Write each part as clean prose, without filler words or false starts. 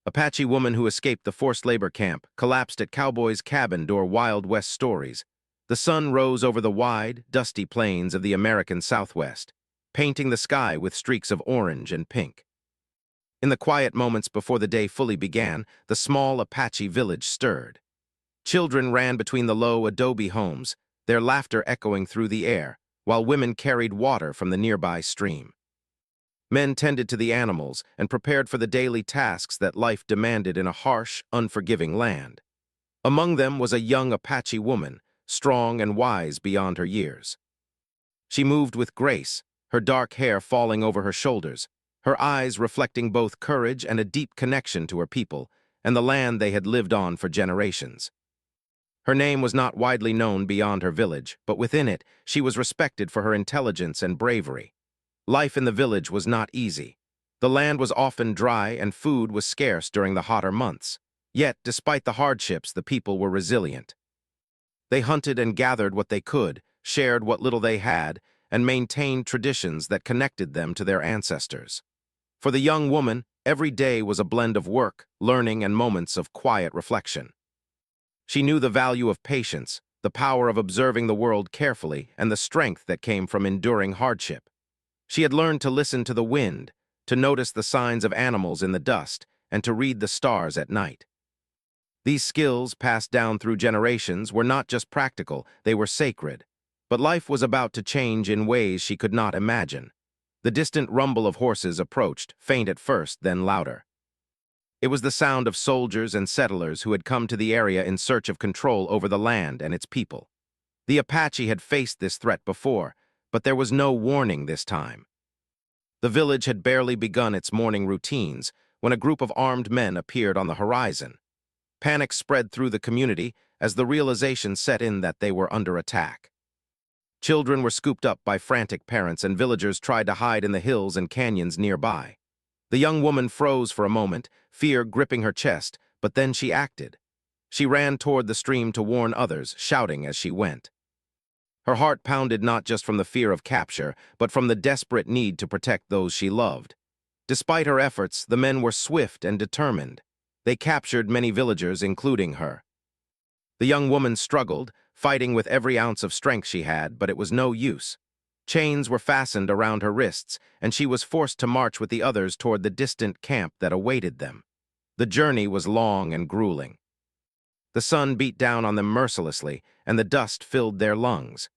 Apache woman who escaped the forced labor camp collapsed at Cowboy's cabin during Wild West stories. The sun rose over the wide, dusty plains of the American Southwest, painting the sky with streaks of orange and pink. In the quiet moments before the day fully began, the small Apache village stirred. Children ran between the low adobe homes, their laughter echoing through the air, while women carried water from the nearby stream. Men tended to the animals and prepared for the daily tasks that life demanded in a harsh, unforgiving land. Among them was a young Apache woman, strong and wise beyond her years. She moved with grace, her dark hair falling over her shoulders, her eyes reflecting both courage and a deep connection to her people and the land they had lived on for generations. Her name was not widely known beyond her village, but within it, she was respected for her intelligence and bravery. Life in the village was not easy. The land was often dry and food was scarce during the hotter months. Yet, despite the hardships, the people were resilient. They hunted and gathered what they could, shared what little they had, and maintained traditions that connected them to their ancestors. For the young woman, every day was a blend of work, learning, and moments of quiet reflection. She knew the value of patience, the power of observing the world carefully, and the strength that came from enduring hardship. She had learned to listen to the wind, to notice the signs of animals in the dust, and to read the stars at night. These skills, passed down through generations, were not just practical, they were sacred. But life was about to change in ways she could not imagine. The distant rumble of horses approached, faint at first, then louder. It was the sound of soldiers and settlers who had come to the area in search of control over the land and its people. The Apache had faced this threat before, but there was no warning this time. The village had barely begun its morning routines when a group of armed men appeared on the horizon. Panic spread through the community as the realization set in that they were under attack. Children were scooped up by frantic parents and villagers tried to hide in the hills and canyons nearby. The young woman froze for a moment, fear gripping her chest, but then she acted. She ran toward the stream to warn others, shouting as she went. Her heart pounded not just from the fear of capture, but from the desperate need to protect those she loved. Despite her efforts, the men were swift and determined. They captured many villagers, including her. The young woman struggled, fighting with every ounce of strength she had, but it was no use. Chains were fastened around her wrists, and she was forced to march with the others toward the distant camp that awaited them. The journey was long and grueling. The sun beat down on them mercilessly, and the dust filled their lungs.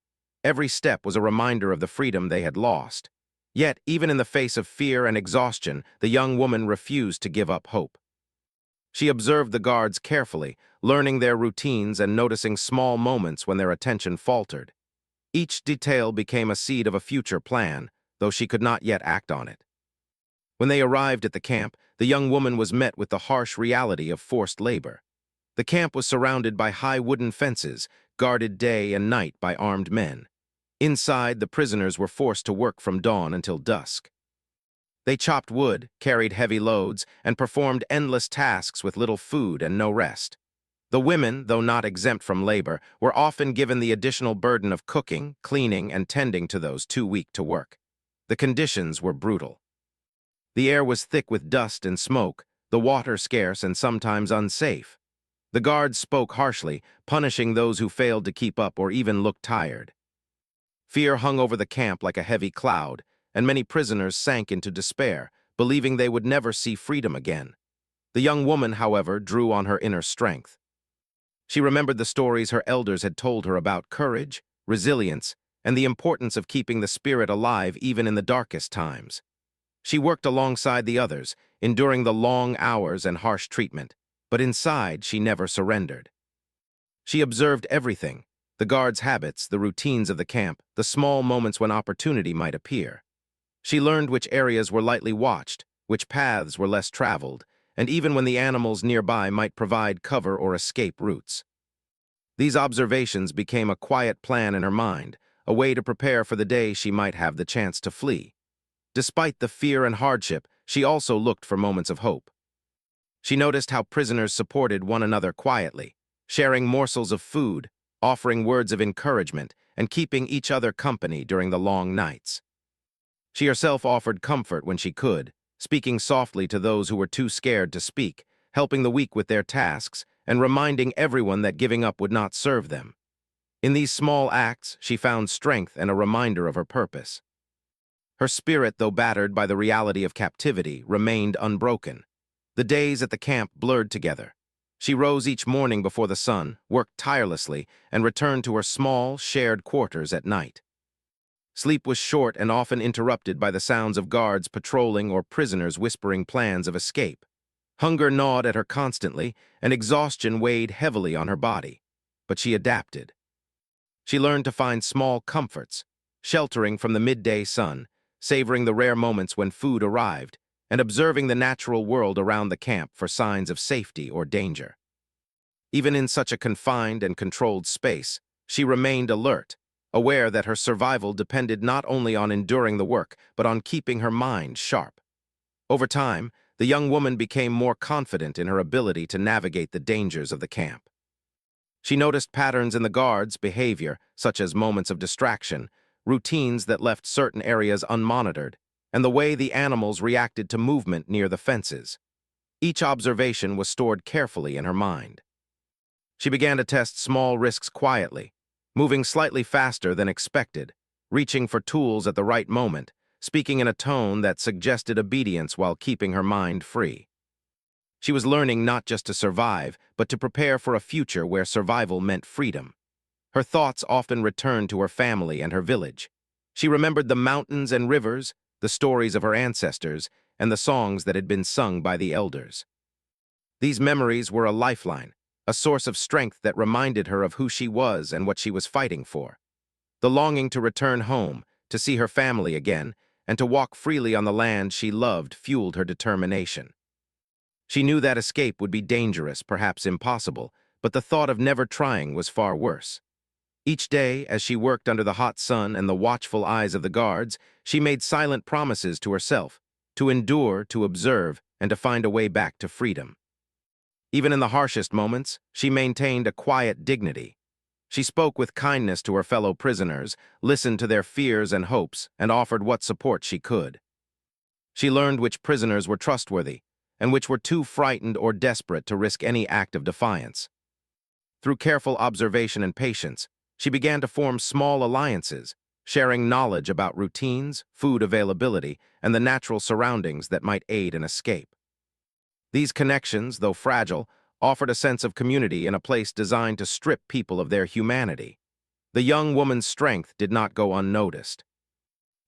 Every step was a reminder of the freedom they had lost. Yet, even in the face of fear and exhaustion, the young woman refused to give up hope. She observed the guards carefully, learning their routines and noticing small moments when their attention faltered. Each detail became a seed of a future plan, though she could not yet act on it. When they arrived at the camp, the young woman was met with the harsh reality of forced labor. The camp was surrounded by high wooden fences, guarded day and night by armed men. Inside, the prisoners were forced to work from dawn until dusk. They chopped wood, carried heavy loads, and performed endless tasks with little food and no rest. The women, though not exempt from labor, were often given the additional burden of cooking, cleaning, and tending to those too weak to work. The conditions were brutal. The air was thick with dust and smoke, the water scarce and sometimes unsafe. The guards spoke harshly, punishing those who failed to keep up or even looked tired. Fear hung over the camp like a heavy cloud, and many prisoners sank into despair, believing they would never see freedom again. The young woman, however, drew on her inner strength. She remembered the stories her elders had told her about courage, resilience, and the importance of keeping the spirit alive even in the darkest times. She worked alongside the others, enduring the long hours and harsh treatment, but inside she never surrendered. She observed everything, the guards' habits, the routines of the camp, the small moments when opportunity might appear. She learned which areas were lightly watched, which paths were less traveled, and even when the animals nearby might provide cover or escape routes. These observations became a quiet plan in her mind, a way to prepare for the day she might have the chance to flee. Despite the fear and hardship, she also looked for moments of hope. She noticed how prisoners supported one another quietly, sharing morsels of food, offering words of encouragement, and keeping each other company during the long nights. She herself offered comfort when she could, speaking softly to those who were too scared to speak, helping the weak with their tasks, and reminding everyone that giving up would not serve them. In these small acts, she found strength and a reminder of her purpose. Her spirit, though battered by the reality of captivity, remained unbroken. The days at the camp blurred together. She rose each morning before the sun, worked tirelessly, and returned to her small, shared quarters at night. Sleep was short and often interrupted by the sounds of guards patrolling or prisoners whispering plans of escape. Hunger gnawed at her constantly, and exhaustion weighed heavily on her body. But she adapted. She learned to find small comforts, sheltering from the midday sun, savoring the rare moments when food arrived, and observing the natural world around the camp for signs of safety or danger. Even in such a confined and controlled space, she remained alert, aware that her survival depended not only on enduring the work, but on keeping her mind sharp. Over time, the young woman became more confident in her ability to navigate the dangers of the camp. She noticed patterns in the guards' behavior, such as moments of distraction, routines that left certain areas unmonitored, and the way the animals reacted to movement near the fences. Each observation was stored carefully in her mind. She began to test small risks quietly, moving slightly faster than expected, reaching for tools at the right moment, speaking in a tone that suggested obedience while keeping her mind free. She was learning not just to survive, but to prepare for a future where survival meant freedom. Her thoughts often returned to her family and her village. She remembered the mountains and rivers, the stories of her ancestors, and the songs that had been sung by the elders. These memories were a lifeline, a source of strength that reminded her of who she was and what she was fighting for. The longing to return home, to see her family again, and to walk freely on the land she loved fueled her determination. She knew that escape would be dangerous, perhaps impossible, but the thought of never trying was far worse. Each day, as she worked under the hot sun and the watchful eyes of the guards, she made silent promises to herself, to endure, to observe, and to find a way back to freedom. Even in the harshest moments, she maintained a quiet dignity. She spoke with kindness to her fellow prisoners, listened to their fears and hopes, and offered what support she could. She learned which prisoners were trustworthy, and which were too frightened or desperate to risk any act of defiance. Through careful observation and patience, she began to form small alliances, sharing knowledge about routines, food availability, and the natural surroundings that might aid an escape. These connections, though fragile, offered a sense of community in a place designed to strip people of their humanity. The young woman's strength did not go unnoticed.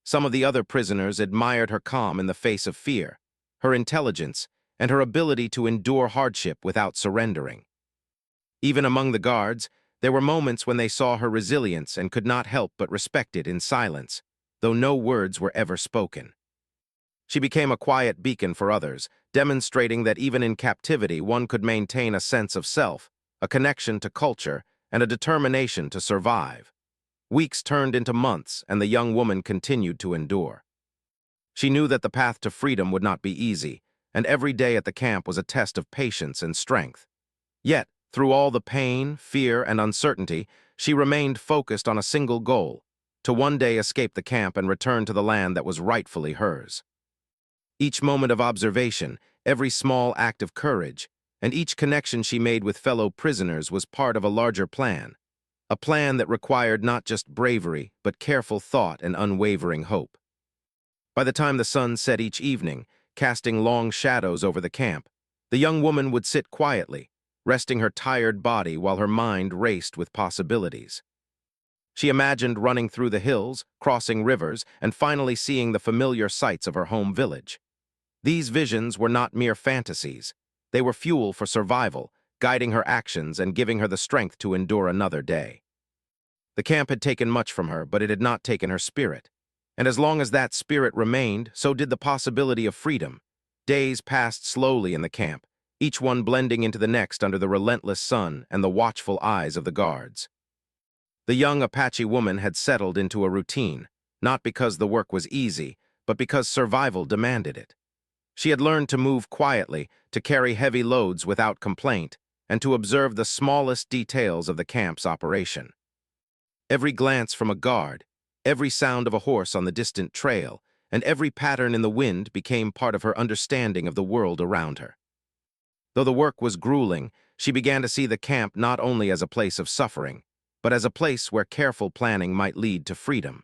Some of the other prisoners admired her calm in the face of fear, her intelligence, and her ability to endure hardship without surrendering. Even among the guards, there were moments when they saw her resilience and could not help but respect it in silence, though no words were ever spoken. She became a quiet beacon for others, demonstrating that even in captivity one could maintain a sense of self, a connection to culture, and a determination to survive. Weeks turned into months, and the young woman continued to endure. She knew that the path to freedom would not be easy, and every day at the camp was a test of patience and strength. Yet, through all the pain, fear, and uncertainty, she remained focused on a single goal: to one day escape the camp and return to the land that was rightfully hers. Each moment of observation, every small act of courage, and each connection she made with fellow prisoners was part of a larger plan, a plan that required not just bravery, but careful thought and unwavering hope. By the time the sun set each evening, casting long shadows over the camp, the young woman would sit quietly, resting her tired body while her mind raced with possibilities. She imagined running through the hills, crossing rivers, and finally seeing the familiar sights of her home village. These visions were not mere fantasies. They were fuel for survival, guiding her actions and giving her the strength to endure another day. The camp had taken much from her, but it had not taken her spirit. And as long as that spirit remained, so did the possibility of freedom. Days passed slowly in the camp, each one blending into the next under the relentless sun and the watchful eyes of the guards. The young Apache woman had settled into a routine, not because the work was easy, but because survival demanded it. She had learned to move quietly, to carry heavy loads without complaint, and to observe the smallest details of the camp's operation. Every glance from a guard, every sound of a horse on the distant trail, and every pattern in the wind became part of her understanding of the world around her. Though the work was grueling, she began to see the camp not only as a place of suffering, but as a place where careful planning might lead to freedom.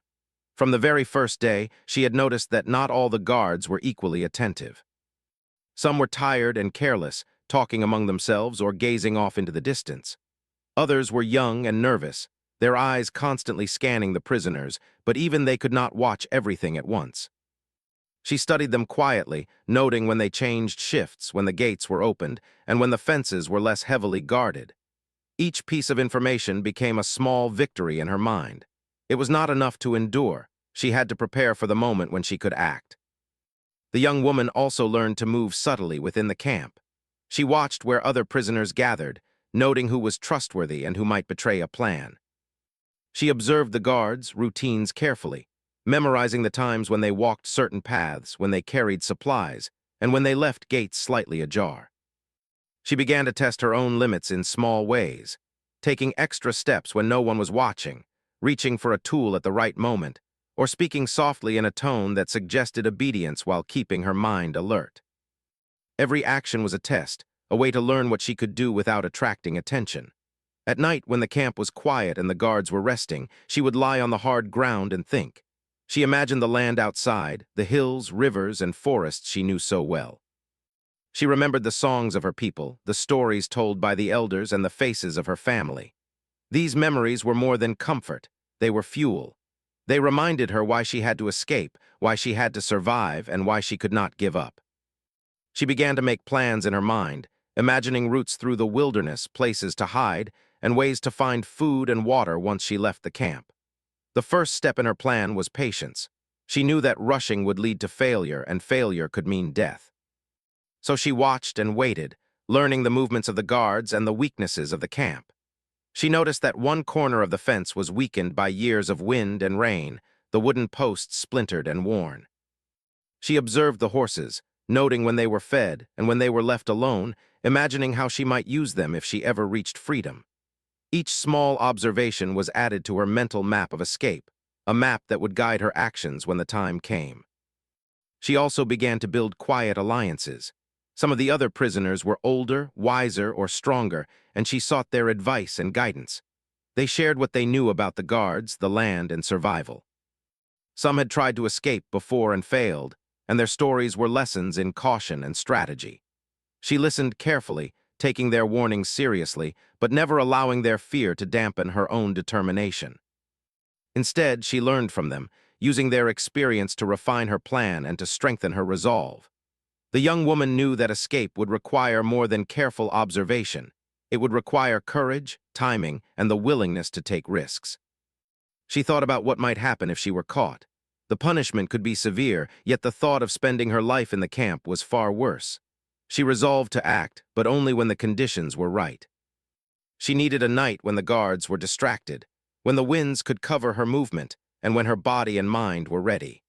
From the very first day, she had noticed that not all the guards were equally attentive. Some were tired and careless, talking among themselves or gazing off into the distance. Others were young and nervous, their eyes constantly scanning the prisoners, but even they could not watch everything at once. She studied them quietly, noting when they changed shifts, when the gates were opened, and when the fences were less heavily guarded. Each piece of information became a small victory in her mind. It was not enough to endure. She had to prepare for the moment when she could act. The young woman also learned to move subtly within the camp. She watched where other prisoners gathered, noting who was trustworthy and who might betray a plan. She observed the guards' routines carefully, memorizing the times when they walked certain paths, when they carried supplies, and when they left gates slightly ajar. She began to test her own limits in small ways, taking extra steps when no one was watching, reaching for a tool at the right moment, or speaking softly in a tone that suggested obedience while keeping her mind alert. Every action was a test, a way to learn what she could do without attracting attention. At night, when the camp was quiet and the guards were resting, she would lie on the hard ground and think. She imagined the land outside, the hills, rivers, and forests she knew so well. She remembered the songs of her people, the stories told by the elders, and the faces of her family. These memories were more than comfort. They were fuel. They reminded her why she had to escape, why she had to survive, and why she could not give up. She began to make plans in her mind, imagining routes through the wilderness, places to hide, and ways to find food and water once she left the camp. The first step in her plan was patience. She knew that rushing would lead to failure, and failure could mean death. So she watched and waited, learning the movements of the guards and the weaknesses of the camp. She noticed that one corner of the fence was weakened by years of wind and rain, the wooden posts splintered and worn. She observed the horses, noting when they were fed and when they were left alone, imagining how she might use them if she ever reached freedom. Each small observation was added to her mental map of escape, a map that would guide her actions when the time came. She also began to build quiet alliances. Some of the other prisoners were older, wiser, or stronger, and she sought their advice and guidance. They shared what they knew about the guards, the land, and survival. Some had tried to escape before and failed, and their stories were lessons in caution and strategy. She listened carefully, taking their warnings seriously, but never allowing their fear to dampen her own determination. Instead, she learned from them, using their experience to refine her plan and to strengthen her resolve. The young woman knew that escape would require more than careful observation. It would require courage, timing, and the willingness to take risks. She thought about what might happen if she were caught. The punishment could be severe, yet the thought of spending her life in the camp was far worse. She resolved to act, but only when the conditions were right. She needed a night when the guards were distracted, when the winds could cover her movement, and when her body and mind were ready.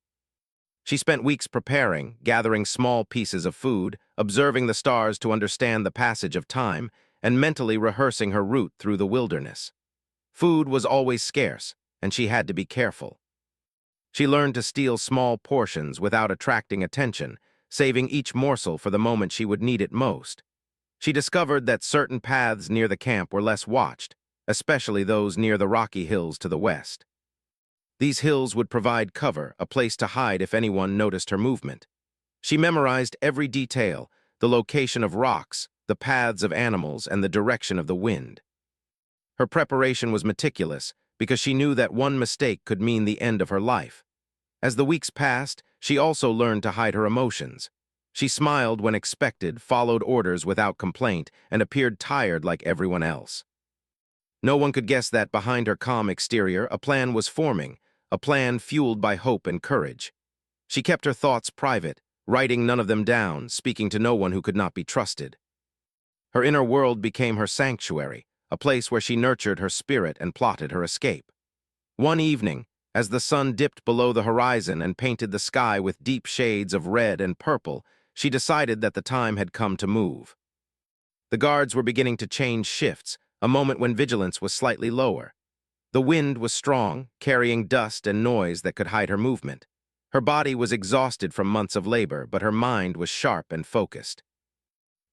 She spent weeks preparing, gathering small pieces of food, observing the stars to understand the passage of time, and mentally rehearsing her route through the wilderness. Food was always scarce, and she had to be careful. She learned to steal small portions without attracting attention, saving each morsel for the moment she would need it most. She discovered that certain paths near the camp were less watched, especially those near the rocky hills to the west. These hills would provide cover, a place to hide if anyone noticed her movement. She memorized every detail, the location of rocks, the paths of animals, and the direction of the wind. Her preparation was meticulous because she knew that one mistake could mean the end of her life. As the weeks passed, she also learned to hide her emotions. She smiled when expected, followed orders without complaint, and appeared tired like everyone else. No one could guess that behind her calm exterior, a plan was forming, a plan fueled by hope and courage. She kept her thoughts private, writing none of them down, speaking to no one who could not be trusted. Her inner world became her sanctuary, a place where she nurtured her spirit and plotted her escape. One evening, as the sun dipped below the horizon and painted the sky with deep shades of red and purple, she decided that the time had come to move. The guards were beginning to change shifts, a moment when vigilance was slightly lower. The wind was strong, carrying dust and noise that could hide her movement. Her body was exhausted from months of labor, but her mind was sharp and focused.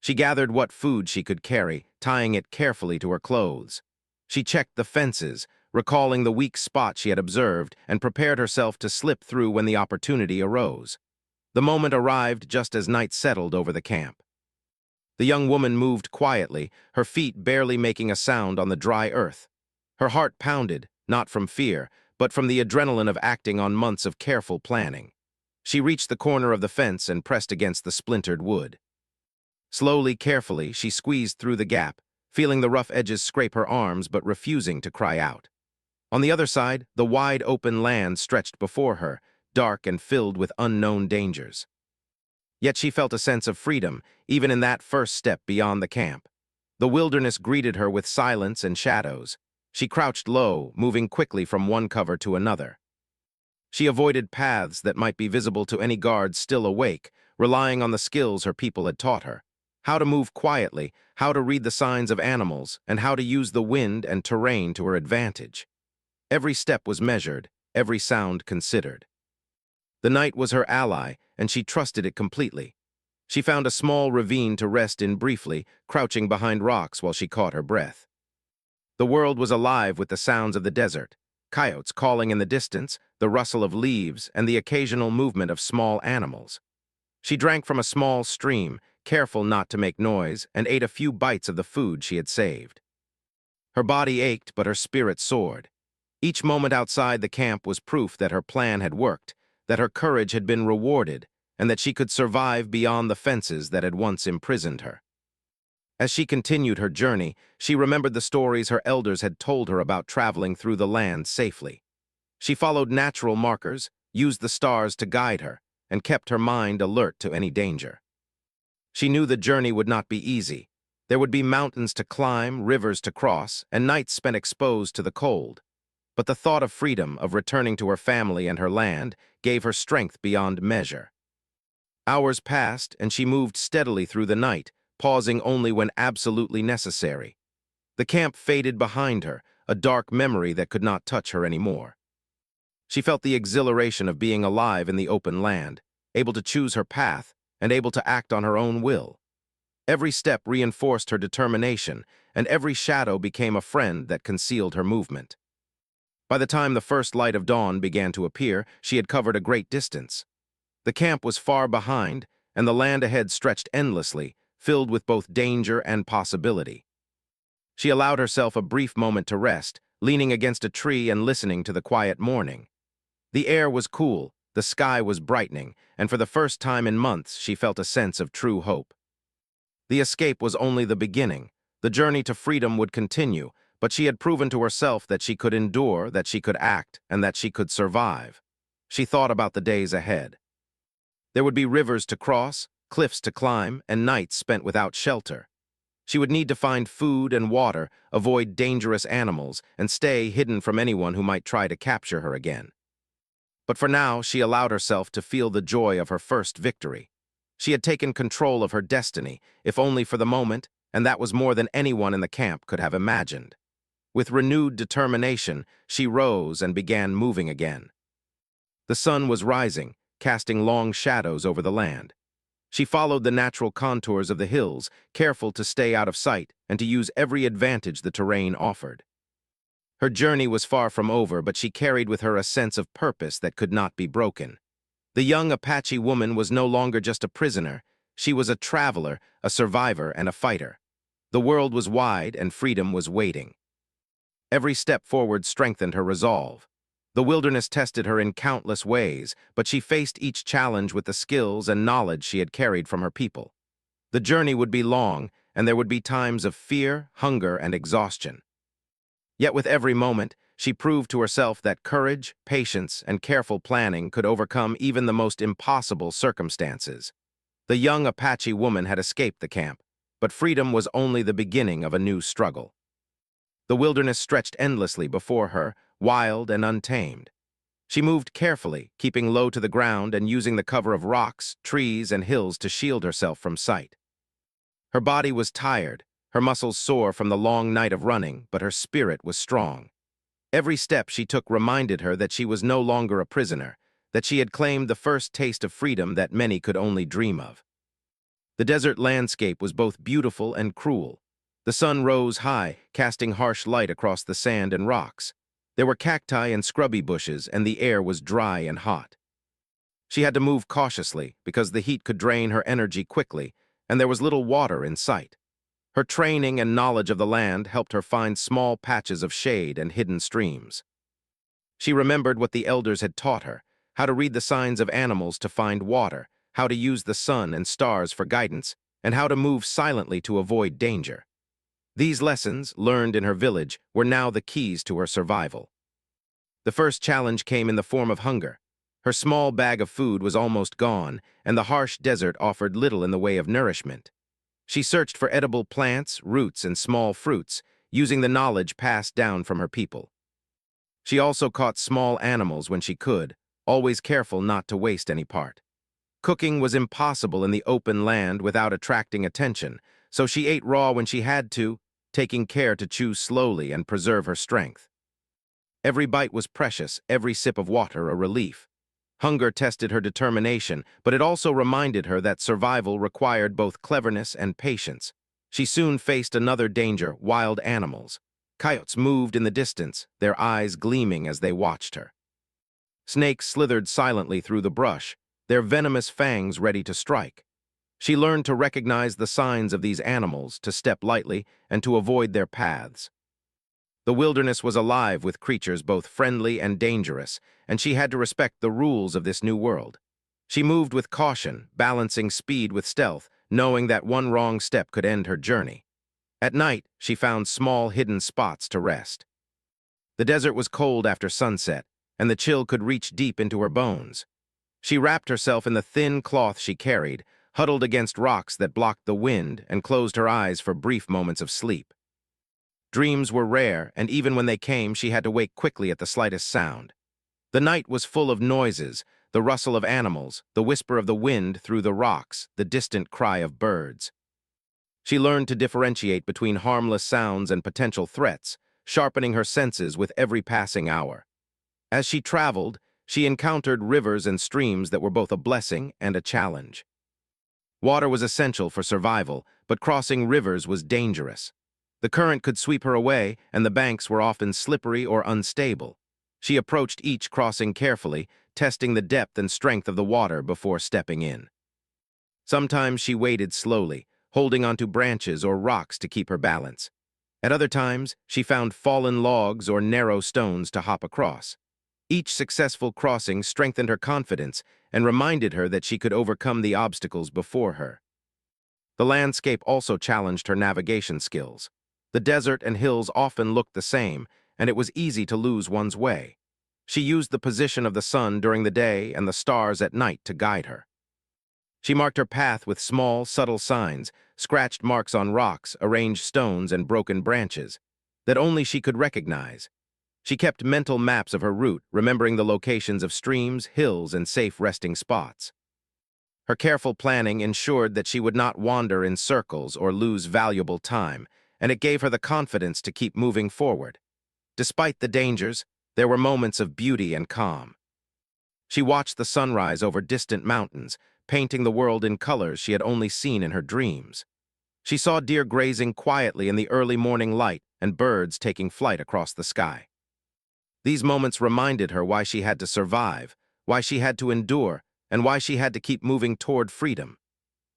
She gathered what food she could carry, tying it carefully to her clothes. She checked the fences, recalling the weak spot she had observed, and prepared herself to slip through when the opportunity arose. The moment arrived just as night settled over the camp. The young woman moved quietly, her feet barely making a sound on the dry earth. Her heart pounded, not from fear, but from the adrenaline of acting on months of careful planning. She reached the corner of the fence and pressed against the splintered wood. Slowly, carefully, she squeezed through the gap, feeling the rough edges scrape her arms but refusing to cry out. On the other side, the wide open land stretched before her, dark and filled with unknown dangers. Yet she felt a sense of freedom, even in that first step beyond the camp. The wilderness greeted her with silence and shadows. She crouched low, moving quickly from one cover to another. She avoided paths that might be visible to any guards still awake, relying on the skills her people had taught her. How to move quietly, how to read the signs of animals, and how to use the wind and terrain to her advantage. Every step was measured, every sound considered. The night was her ally, and she trusted it completely. She found a small ravine to rest in briefly, crouching behind rocks while she caught her breath. The world was alive with the sounds of the desert, coyotes calling in the distance, the rustle of leaves, and the occasional movement of small animals. She drank from a small stream, careful not to make noise, and ate a few bites of the food she had saved. Her body ached, but her spirit soared. Each moment outside the camp was proof that her plan had worked, that her courage had been rewarded, and that she could survive beyond the fences that had once imprisoned her. As she continued her journey, she remembered the stories her elders had told her about traveling through the land safely. She followed natural markers, used the stars to guide her, and kept her mind alert to any danger. She knew the journey would not be easy. There would be mountains to climb, rivers to cross, and nights spent exposed to the cold. But the thought of freedom, of returning to her family and her land, gave her strength beyond measure. Hours passed, and she moved steadily through the night, pausing only when absolutely necessary. The camp faded behind her, a dark memory that could not touch her anymore. She felt the exhilaration of being alive in the open land, able to choose her path, and able to act on her own will. Every step reinforced her determination, and every shadow became a friend that concealed her movement. By the time the first light of dawn began to appear, she had covered a great distance. The camp was far behind, and the land ahead stretched endlessly, filled with both danger and possibility. She allowed herself a brief moment to rest, leaning against a tree and listening to the quiet morning. The air was cool, the sky was brightening, and for the first time in months she felt a sense of true hope. The escape was only the beginning. The journey to freedom would continue, but she had proven to herself that she could endure, that she could act, and that she could survive. She thought about the days ahead. There would be rivers to cross, cliffs to climb, and nights spent without shelter. She would need to find food and water, avoid dangerous animals, and stay hidden from anyone who might try to capture her again. But for now, she allowed herself to feel the joy of her first victory. She had taken control of her destiny, if only for the moment, and that was more than anyone in the camp could have imagined. With renewed determination, she rose and began moving again. The sun was rising, casting long shadows over the land. She followed the natural contours of the hills, careful to stay out of sight and to use every advantage the terrain offered. Her journey was far from over, but she carried with her a sense of purpose that could not be broken. The young Apache woman was no longer just a prisoner. She was a traveler, a survivor, and a fighter. The world was wide, and freedom was waiting. Every step forward strengthened her resolve. The wilderness tested her in countless ways, but she faced each challenge with the skills and knowledge she had carried from her people. The journey would be long, and there would be times of fear, hunger, and exhaustion. Yet with every moment, she proved to herself that courage, patience, and careful planning could overcome even the most impossible circumstances. The young Apache woman had escaped the camp, but freedom was only the beginning of a new struggle. The wilderness stretched endlessly before her, wild and untamed. She moved carefully, keeping low to the ground and using the cover of rocks, trees, and hills to shield herself from sight. Her body was tired, her muscles sore from the long night of running, but her spirit was strong. Every step she took reminded her that she was no longer a prisoner, that she had claimed the first taste of freedom that many could only dream of. The desert landscape was both beautiful and cruel. The sun rose high, casting harsh light across the sand and rocks. There were cacti and scrubby bushes, and the air was dry and hot. She had to move cautiously because the heat could drain her energy quickly, and there was little water in sight. Her training and knowledge of the land helped her find small patches of shade and hidden streams. She remembered what the elders had taught her, how to read the signs of animals to find water, how to use the sun and stars for guidance, and how to move silently to avoid danger. These lessons, learned in her village, were now the keys to her survival. The first challenge came in the form of hunger. Her small bag of food was almost gone, and the harsh desert offered little in the way of nourishment. She searched for edible plants, roots, and small fruits, using the knowledge passed down from her people. She also caught small animals when she could, always careful not to waste any part. Cooking was impossible in the open land without attracting attention, so she ate raw when she had to, taking care to chew slowly and preserve her strength. Every bite was precious, every sip of water a relief. Hunger tested her determination, but it also reminded her that survival required both cleverness and patience. She soon faced another danger: wild animals. Coyotes moved in the distance, their eyes gleaming as they watched her. Snakes slithered silently through the brush, their venomous fangs ready to strike. She learned to recognize the signs of these animals, to step lightly, and to avoid their paths. The wilderness was alive with creatures both friendly and dangerous, and she had to respect the rules of this new world. She moved with caution, balancing speed with stealth, knowing that one wrong step could end her journey. At night, she found small hidden spots to rest. The desert was cold after sunset, and the chill could reach deep into her bones. She wrapped herself in the thin cloth she carried, huddled against rocks that blocked the wind, and closed her eyes for brief moments of sleep. Dreams were rare, and even when they came, she had to wake quickly at the slightest sound. The night was full of noises: the rustle of animals, the whisper of the wind through the rocks, the distant cry of birds. She learned to differentiate between harmless sounds and potential threats, sharpening her senses with every passing hour. As she traveled, she encountered rivers and streams that were both a blessing and a challenge. Water was essential for survival, but crossing rivers was dangerous. The current could sweep her away, and the banks were often slippery or unstable. She approached each crossing carefully, testing the depth and strength of the water before stepping in. Sometimes she waded slowly, holding onto branches or rocks to keep her balance. At other times, she found fallen logs or narrow stones to hop across. Each successful crossing strengthened her confidence and reminded her that she could overcome the obstacles before her. The landscape also challenged her navigation skills. The desert and hills often looked the same, and it was easy to lose one's way. She used the position of the sun during the day and the stars at night to guide her. She marked her path with small, subtle signs, scratched marks on rocks, arranged stones, and broken branches that only she could recognize. She kept mental maps of her route, remembering the locations of streams, hills, and safe resting spots. Her careful planning ensured that she would not wander in circles or lose valuable time, and it gave her the confidence to keep moving forward. Despite the dangers, there were moments of beauty and calm. She watched the sunrise over distant mountains, painting the world in colors she had only seen in her dreams. She saw deer grazing quietly in the early morning light and birds taking flight across the sky. These moments reminded her why she had to survive, why she had to endure, and why she had to keep moving toward freedom.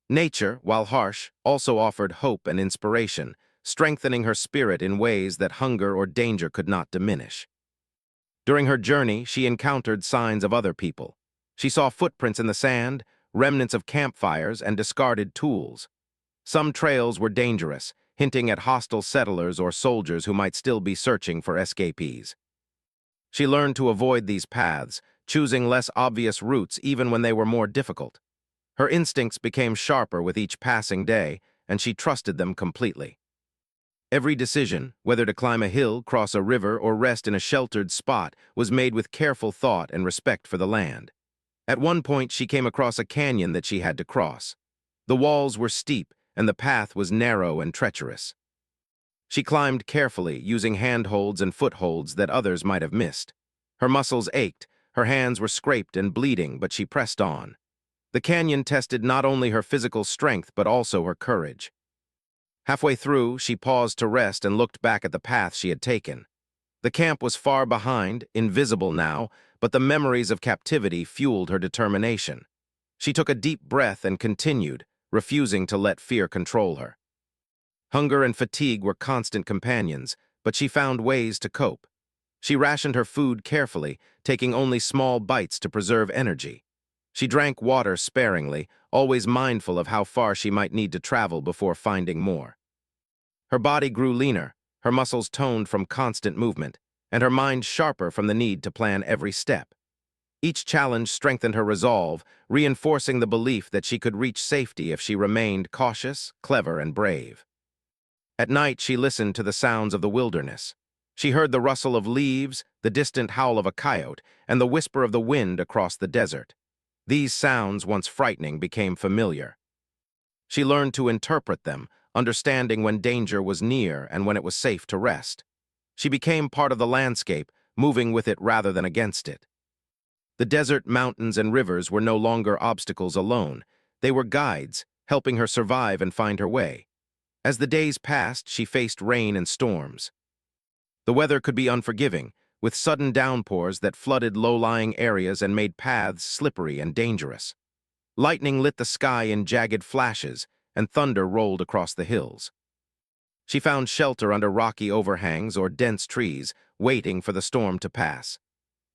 Nature, while harsh, also offered hope and inspiration, strengthening her spirit in ways that hunger or danger could not diminish. During her journey, she encountered signs of other people. She saw footprints in the sand, remnants of campfires, and discarded tools. Some trails were dangerous, hinting at hostile settlers or soldiers who might still be searching for escapees. She learned to avoid these paths, choosing less obvious routes even when they were more difficult. Her instincts became sharper with each passing day, and she trusted them completely. Every decision, whether to climb a hill, cross a river, or rest in a sheltered spot, was made with careful thought and respect for the land. At one point, she came across a canyon that she had to cross. The walls were steep, and the path was narrow and treacherous. She climbed carefully, using handholds and footholds that others might have missed. Her muscles ached, her hands were scraped and bleeding, but she pressed on. The canyon tested not only her physical strength but also her courage. Halfway through, she paused to rest and looked back at the path she had taken. The camp was far behind, invisible now, but the memories of captivity fueled her determination. She took a deep breath and continued, refusing to let fear control her. Hunger and fatigue were constant companions, but she found ways to cope. She rationed her food carefully, taking only small bites to preserve energy. She drank water sparingly, always mindful of how far she might need to travel before finding more. Her body grew leaner, her muscles toned from constant movement, and her mind sharper from the need to plan every step. Each challenge strengthened her resolve, reinforcing the belief that she could reach safety if she remained cautious, clever, and brave. At night, she listened to the sounds of the wilderness. She heard the rustle of leaves, the distant howl of a coyote, and the whisper of the wind across the desert. These sounds, once frightening, became familiar. She learned to interpret them, understanding when danger was near and when it was safe to rest. She became part of the landscape, moving with it rather than against it. The desert, mountains, and rivers were no longer obstacles alone. They were guides, helping her survive and find her way. As the days passed, she faced rain and storms. The weather could be unforgiving, with sudden downpours that flooded low-lying areas and made paths slippery and dangerous. Lightning lit the sky in jagged flashes, and thunder rolled across the hills. She found shelter under rocky overhangs or dense trees, waiting for the storm to pass.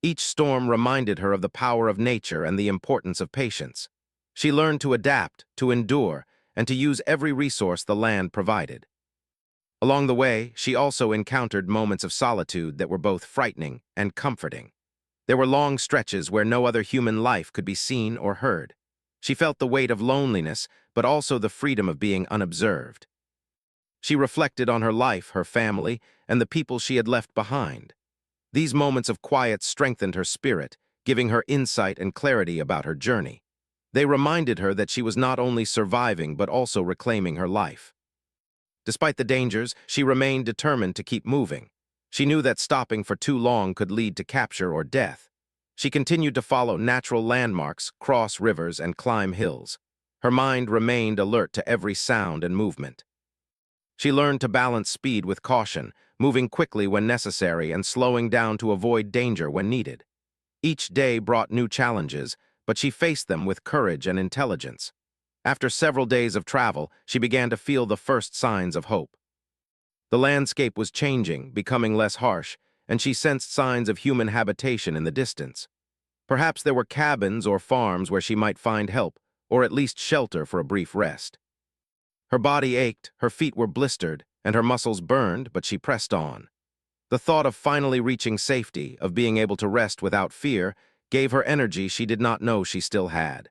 Each storm reminded her of the power of nature and the importance of patience. She learned to adapt, to endure, and to use every resource the land provided. Along the way, she also encountered moments of solitude that were both frightening and comforting. There were long stretches where no other human life could be seen or heard. She felt the weight of loneliness, but also the freedom of being unobserved. She reflected on her life, her family, and the people she had left behind. These moments of quiet strengthened her spirit, giving her insight and clarity about her journey. They reminded her that she was not only surviving but also reclaiming her life. Despite the dangers, she remained determined to keep moving. She knew that stopping for too long could lead to capture or death. She continued to follow natural landmarks, cross rivers, and climb hills. Her mind remained alert to every sound and movement. She learned to balance speed with caution, moving quickly when necessary and slowing down to avoid danger when needed. Each day brought new challenges, but she faced them with courage and intelligence. After several days of travel, she began to feel the first signs of hope. The landscape was changing, becoming less harsh, and she sensed signs of human habitation in the distance. Perhaps there were cabins or farms where she might find help, or at least shelter for a brief rest. Her body ached, her feet were blistered, and her muscles burned, but she pressed on. The thought of finally reaching safety, of being able to rest without fear, gave her energy she did not know she still had.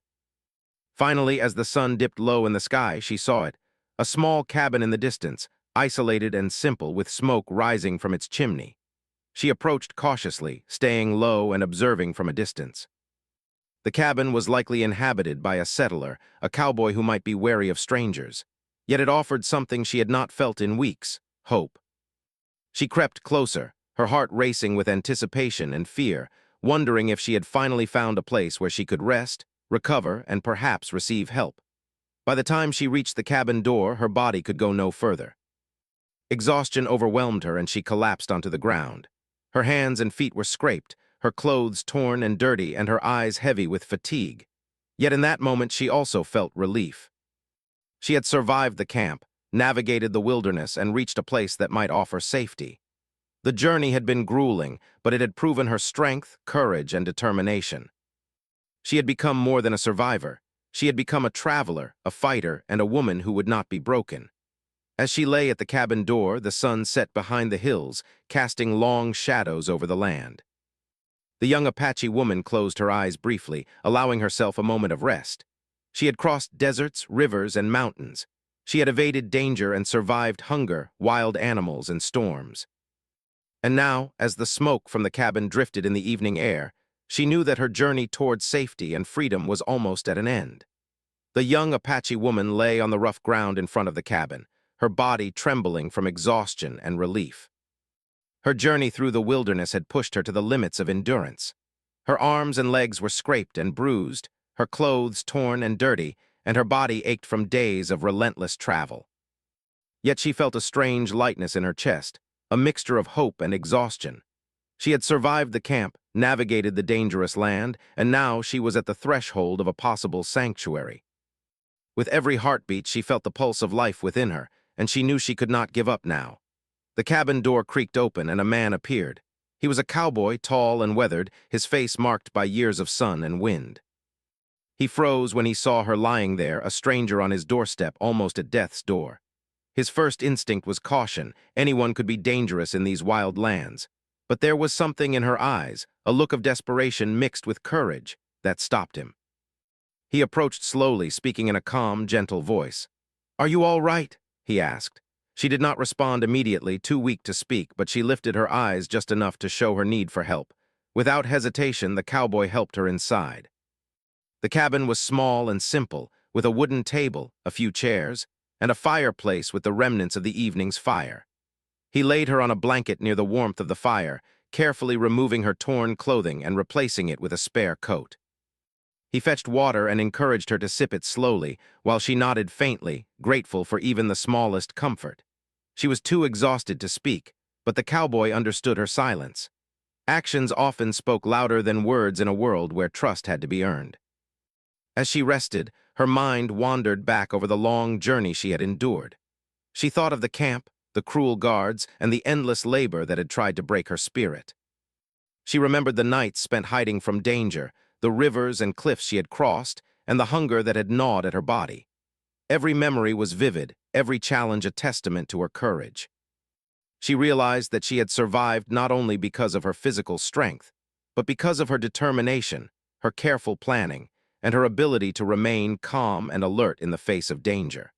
Finally, as the sun dipped low in the sky, she saw it, a small cabin in the distance, isolated and simple, with smoke rising from its chimney. She approached cautiously, staying low and observing from a distance. The cabin was likely inhabited by a settler, a cowboy who might be wary of strangers. Yet it offered something she had not felt in weeks: hope. She crept closer, her heart racing with anticipation and fear, wondering if she had finally found a place where she could rest, recover, and perhaps receive help. By the time she reached the cabin door, her body could go no further. Exhaustion overwhelmed her and she collapsed onto the ground. Her hands and feet were scraped, her clothes torn and dirty, and her eyes heavy with fatigue. Yet in that moment she also felt relief. She had survived the camp, navigated the wilderness, and reached a place that might offer safety. The journey had been grueling, but it had proven her strength, courage, and determination. She had become more than a survivor. She had become a traveler, a fighter, and a woman who would not be broken. As she lay at the cabin door, the sun set behind the hills, casting long shadows over the land. The young Apache woman closed her eyes briefly, allowing herself a moment of rest. She had crossed deserts, rivers, and mountains. She had evaded danger and survived hunger, wild animals, and storms. And now, as the smoke from the cabin drifted in the evening air, she knew that her journey towards safety and freedom was almost at an end. The young Apache woman lay on the rough ground in front of the cabin, her body trembling from exhaustion and relief. Her journey through the wilderness had pushed her to the limits of endurance. Her arms and legs were scraped and bruised, her clothes torn and dirty, and her body ached from days of relentless travel. Yet she felt a strange lightness in her chest, a mixture of hope and exhaustion. She had survived the camp, navigated the dangerous land, and now she was at the threshold of a possible sanctuary. With every heartbeat, she felt the pulse of life within her, and she knew she could not give up now. The cabin door creaked open, and a man appeared. He was a cowboy, tall and weathered, his face marked by years of sun and wind. He froze when he saw her lying there, a stranger on his doorstep, almost at death's door. His first instinct was caution. Anyone could be dangerous in these wild lands. But there was something in her eyes, a look of desperation mixed with courage, that stopped him. He approached slowly, speaking in a calm, gentle voice. "Are you all right?" he asked. She did not respond immediately, too weak to speak, but she lifted her eyes just enough to show her need for help. Without hesitation, the cowboy helped her inside. The cabin was small and simple, with a wooden table, a few chairs, and a fireplace with the remnants of the evening's fire. He laid her on a blanket near the warmth of the fire, carefully removing her torn clothing and replacing it with a spare coat. He fetched water and encouraged her to sip it slowly, while she nodded faintly, grateful for even the smallest comfort. She was too exhausted to speak, but the cowboy understood her silence. Actions often spoke louder than words in a world where trust had to be earned. As she rested, her mind wandered back over the long journey she had endured. She thought of the camp, the cruel guards, and the endless labor that had tried to break her spirit. She remembered the nights spent hiding from danger, the rivers and cliffs she had crossed, and the hunger that had gnawed at her body. Every memory was vivid, every challenge a testament to her courage. She realized that she had survived not only because of her physical strength, but because of her determination, her careful planning, and her ability to remain calm and alert in the face of danger.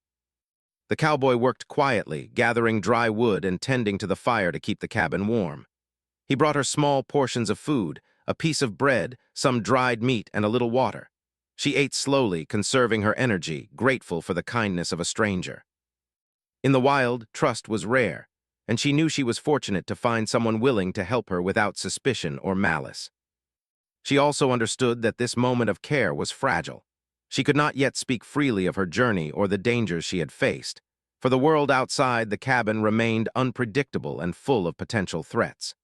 The cowboy worked quietly, gathering dry wood and tending to the fire to keep the cabin warm. He brought her small portions of food, a piece of bread, some dried meat, and a little water. She ate slowly, conserving her energy, grateful for the kindness of a stranger. In the wild, trust was rare, and she knew she was fortunate to find someone willing to help her without suspicion or malice. She also understood that this moment of care was fragile. She could not yet speak freely of her journey or the dangers she had faced, for the world outside the cabin remained unpredictable and full of potential threats.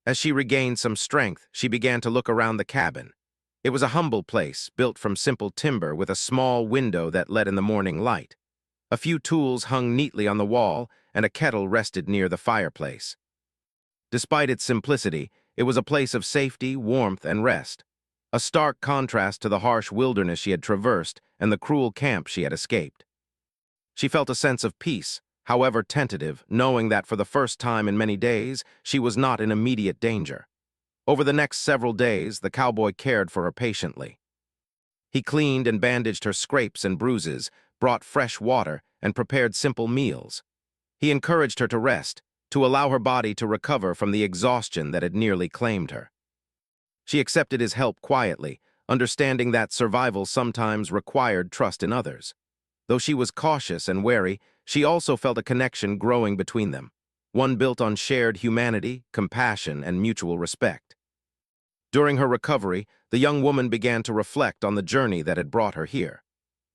As she regained some strength, she began to look around the cabin. It was a humble place, built from simple timber with a small window that let in the morning light. A few tools hung neatly on the wall, and a kettle rested near the fireplace. Despite its simplicity, it was a place of safety, warmth, and rest, a stark contrast to the harsh wilderness she had traversed and the cruel camp she had escaped. She felt a sense of peace, however tentative, knowing that for the first time in many days, she was not in immediate danger. Over the next several days, the cowboy cared for her patiently. He cleaned and bandaged her scrapes and bruises, brought fresh water, and prepared simple meals. He encouraged her to rest, to allow her body to recover from the exhaustion that had nearly claimed her. She accepted his help quietly, understanding that survival sometimes required trust in others. Though she was cautious and wary, she also felt a connection growing between them, one built on shared humanity, compassion, and mutual respect. During her recovery, the young woman began to reflect on the journey that had brought her here.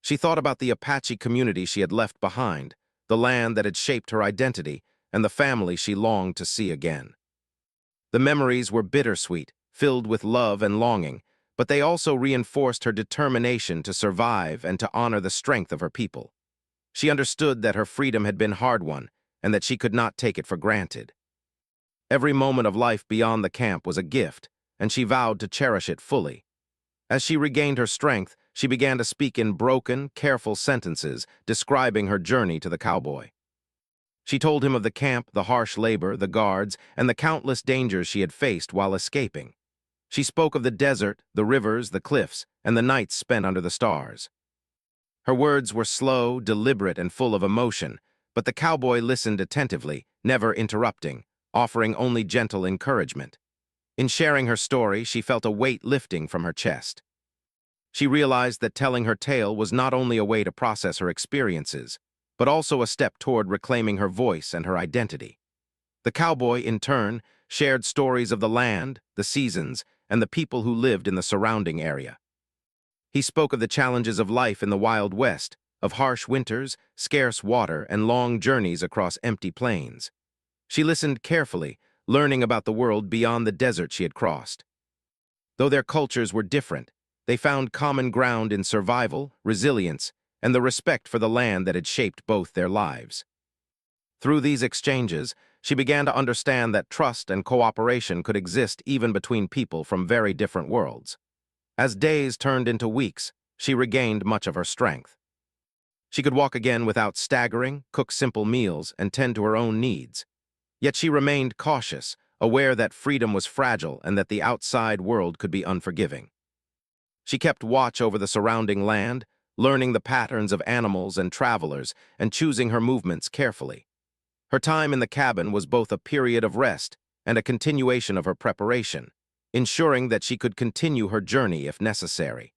She thought about the Apache community she had left behind, the land that had shaped her identity, and the family she longed to see again. The memories were bittersweet, filled with love and longing, but they also reinforced her determination to survive and to honor the strength of her people. She understood that her freedom had been hard-won, and that she could not take it for granted. Every moment of life beyond the camp was a gift, and she vowed to cherish it fully. As she regained her strength, she began to speak in broken, careful sentences, describing her journey to the cowboy. She told him of the camp, the harsh labor, the guards, and the countless dangers she had faced while escaping. She spoke of the desert, the rivers, the cliffs, and the nights spent under the stars. Her words were slow, deliberate, and full of emotion, but the cowboy listened attentively, never interrupting, offering only gentle encouragement. In sharing her story, she felt a weight lifting from her chest. She realized that telling her tale was not only a way to process her experiences, but also a step toward reclaiming her voice and her identity. The cowboy, in turn, shared stories of the land, the seasons, and the people who lived in the surrounding area. He spoke of the challenges of life in the Wild West, of harsh winters, scarce water, and long journeys across empty plains. She listened carefully, learning about the world beyond the desert she had crossed. Though their cultures were different, they found common ground in survival, resilience, and the respect for the land that had shaped both their lives. Through these exchanges, she began to understand that trust and cooperation could exist even between people from very different worlds. As days turned into weeks, she regained much of her strength. She could walk again without staggering, cook simple meals, and tend to her own needs. Yet she remained cautious, aware that freedom was fragile and that the outside world could be unforgiving. She kept watch over the surrounding land, learning the patterns of animals and travelers and choosing her movements carefully. Her time in the cabin was both a period of rest and a continuation of her preparation, ensuring that she could continue her journey if necessary.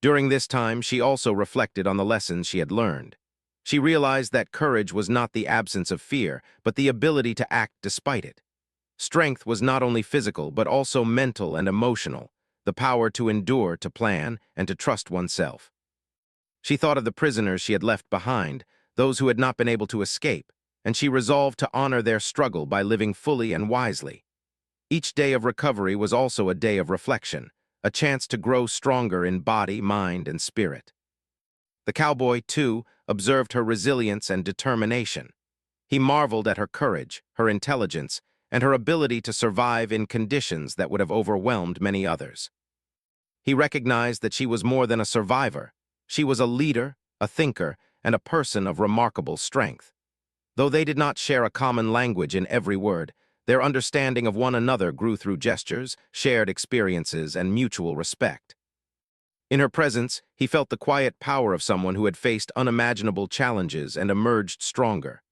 During this time, she also reflected on the lessons she had learned. She realized that courage was not the absence of fear, but the ability to act despite it. Strength was not only physical, but also mental and emotional, the power to endure, to plan, and to trust oneself. She thought of the prisoners she had left behind, those who had not been able to escape, and she resolved to honor their struggle by living fully and wisely. Each day of recovery was also a day of reflection, a chance to grow stronger in body, mind, and spirit. The cowboy, too, observed her resilience and determination. He marveled at her courage, her intelligence, and her ability to survive in conditions that would have overwhelmed many others. He recognized that she was more than a survivor. She was a leader, a thinker, and a person of remarkable strength. Though they did not share a common language in every word, their understanding of one another grew through gestures, shared experiences, and mutual respect. In her presence, he felt the quiet power of someone who had faced unimaginable challenges and emerged stronger.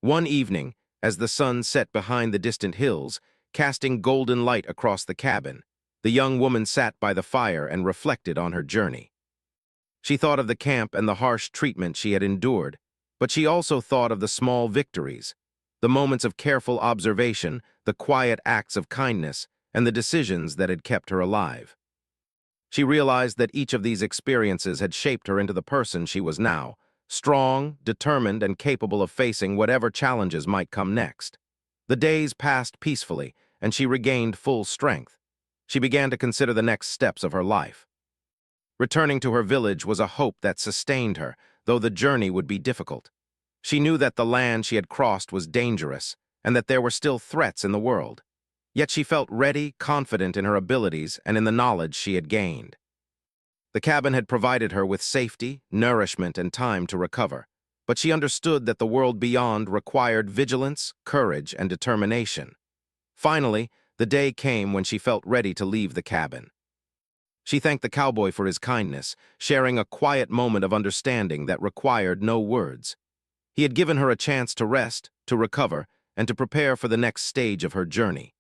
One evening, as the sun set behind the distant hills, casting golden light across the cabin, the young woman sat by the fire and reflected on her journey. She thought of the camp and the harsh treatment she had endured, but she also thought of the small victories, the moments of careful observation, the quiet acts of kindness, and the decisions that had kept her alive. She realized that each of these experiences had shaped her into the person she was now, strong, determined, and capable of facing whatever challenges might come next. The days passed peacefully, and she regained full strength. She began to consider the next steps of her life. Returning to her village was a hope that sustained her, though the journey would be difficult. She knew that the land she had crossed was dangerous, and that there were still threats in the world. Yet she felt ready, confident in her abilities and in the knowledge she had gained. The cabin had provided her with safety, nourishment, and time to recover, but she understood that the world beyond required vigilance, courage, and determination. Finally, the day came when she felt ready to leave the cabin. She thanked the cowboy for his kindness, sharing a quiet moment of understanding that required no words. He had given her a chance to rest, to recover, and to prepare for the next stage of her journey.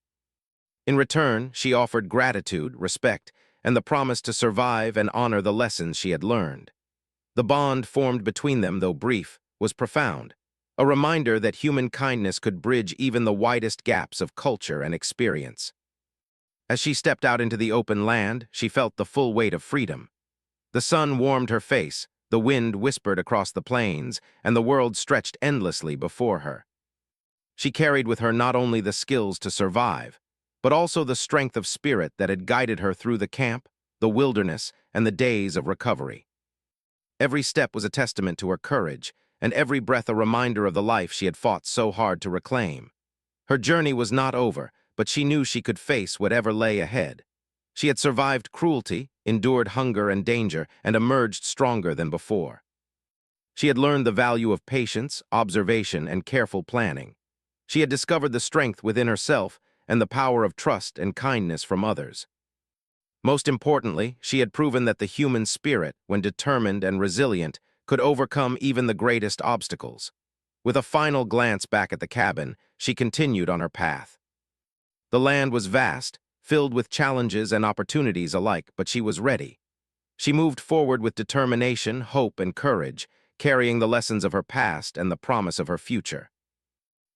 In return, she offered gratitude, respect, and the promise to survive and honor the lessons she had learned. The bond formed between them, though brief, was profound, a reminder that human kindness could bridge even the widest gaps of culture and experience. As she stepped out into the open land, she felt the full weight of freedom. The sun warmed her face, the wind whispered across the plains, and the world stretched endlessly before her. She carried with her not only the skills to survive, but also the strength of spirit that had guided her through the camp, the wilderness, and the days of recovery. Every step was a testament to her courage, and every breath a reminder of the life she had fought so hard to reclaim. Her journey was not over, but she knew she could face whatever lay ahead. She had survived cruelty, endured hunger and danger, and emerged stronger than before. She had learned the value of patience, observation, and careful planning. She had discovered the strength within herself and the power of trust and kindness from others. Most importantly, she had proven that the human spirit, when determined and resilient, could overcome even the greatest obstacles. With a final glance back at the cabin, she continued on her path. The land was vast, filled with challenges and opportunities alike, but she was ready. She moved forward with determination, hope, and courage, carrying the lessons of her past and the promise of her future.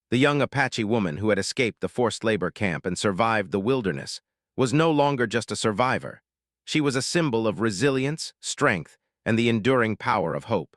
The young Apache woman who had escaped the forced labor camp and survived the wilderness was no longer just a survivor. She was a symbol of resilience, strength, and the enduring power of hope.